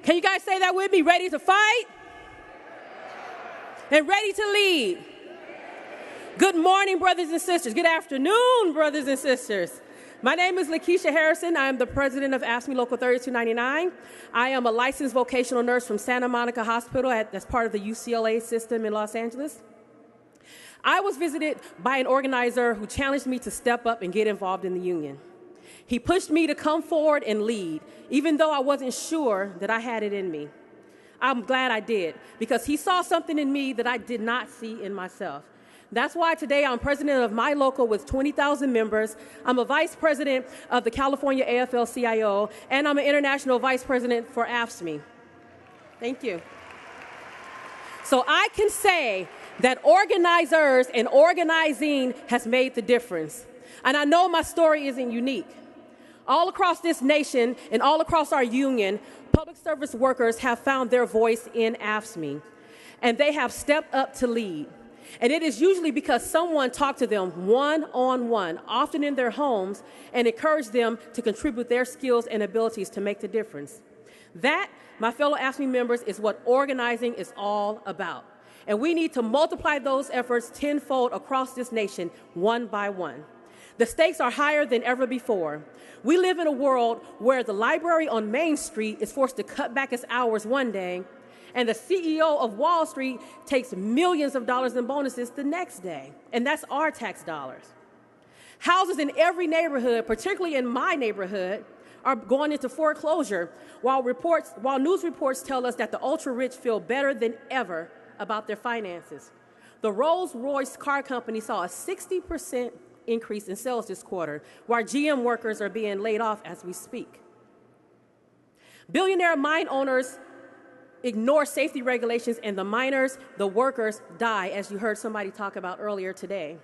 Can you guys say that with me? Ready to fight and ready to lead. Good morning, brothers and sisters. Good afternoon, brothers and sisters. My name is Lakesha Harrison. I am the president of AFSCME Local 3299. I am a licensed vocational nurse from Santa Monica Hospital that's part of the UCLA system in Los Angeles. I was visited by an organizer who challenged me to step up and get involved in the union. He pushed me to come forward and lead, even though I wasn't sure that I had it in me. I'm glad I did, because he saw something in me that I did not see in myself. That's why today I'm president of my local with 20,000 members. I'm a vice president of the California AFL-CIO, and I'm an international vice president for AFSCME. Thank you. So I can say that organizers and organizing has made the difference. And I know my story isn't unique. All across this nation and all across our union, public service workers have found their voice in AFSCME, and they have stepped up to lead. And it is usually because someone talked to them one-on-one, often in their homes, and encouraged them to contribute their skills and abilities to make the difference. That, my fellow AFSCME members, is what organizing is all about. And we need to multiply those efforts tenfold across this nation, one by one. The stakes are higher than ever before. We live in a world where the library on Main Street is forced to cut back its hours one day, and the CEO of Wall Street takes millions of dollars in bonuses the next day. And that's our tax dollars. Houses in every neighborhood, particularly in my neighborhood, are going into foreclosure, while news reports tell us that the ultra-rich feel better than ever about their finances. The Rolls-Royce car company saw a 60% increase in sales this quarter, while GM workers are being laid off as we speak. Billionaire mine owners ignore safety regulations, and the miners, the workers, die, as you heard somebody talk about earlier today.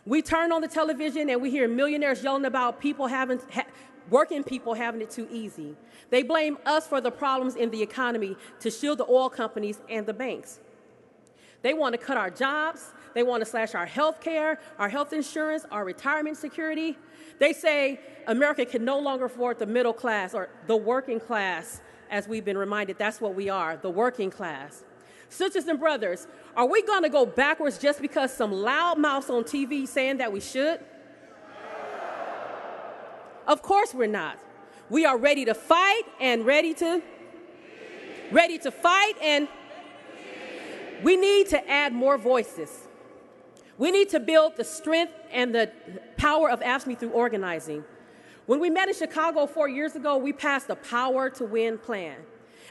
We turn on the television and we hear millionaires yelling about working people having it too easy. They blame us for the problems in the economy to shield the oil companies and the banks. They want to cut our jobs. They want to slash our health care, our health insurance, our retirement security. They say America can no longer afford the middle class or the working class. As we've been reminded, that's what we are, the working class. Sisters and brothers, are we going to go backwards just because some loud mouths on TV saying that we should? Of course we're not. We are ready to fight and ready to fight, and we need to add more voices. We need to build the strength and the power of AFSCME through organizing. When we met in Chicago 4 years ago, we passed the Power to Win plan.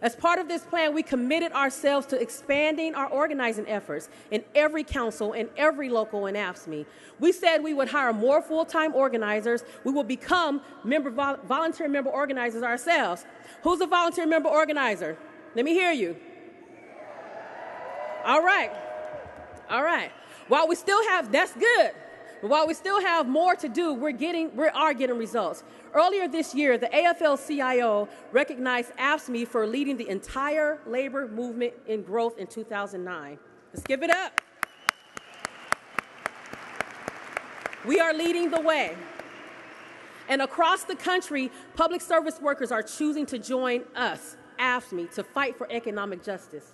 As part of this plan, we committed ourselves to expanding our organizing efforts in every council and every local in AFSCME. We said we would hire more full-time organizers. We will become volunteer member organizers ourselves. Who's a volunteer member organizer? Let me hear you. All right. All right. While we still have, that's good. But while we still have more to do, we are getting results. Earlier this year, the AFL-CIO recognized AFSCME for leading the entire labor movement in growth in 2009. Let's give it up. We are leading the way. And across the country, public service workers are choosing to join us, AFSCME, to fight for economic justice.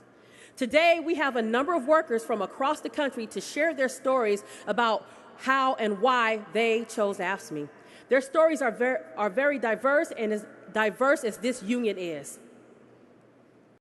Today, we have a number of workers from across the country to share their stories about how and why they chose AFSCME. Their stories are very diverse, and as diverse as this union is.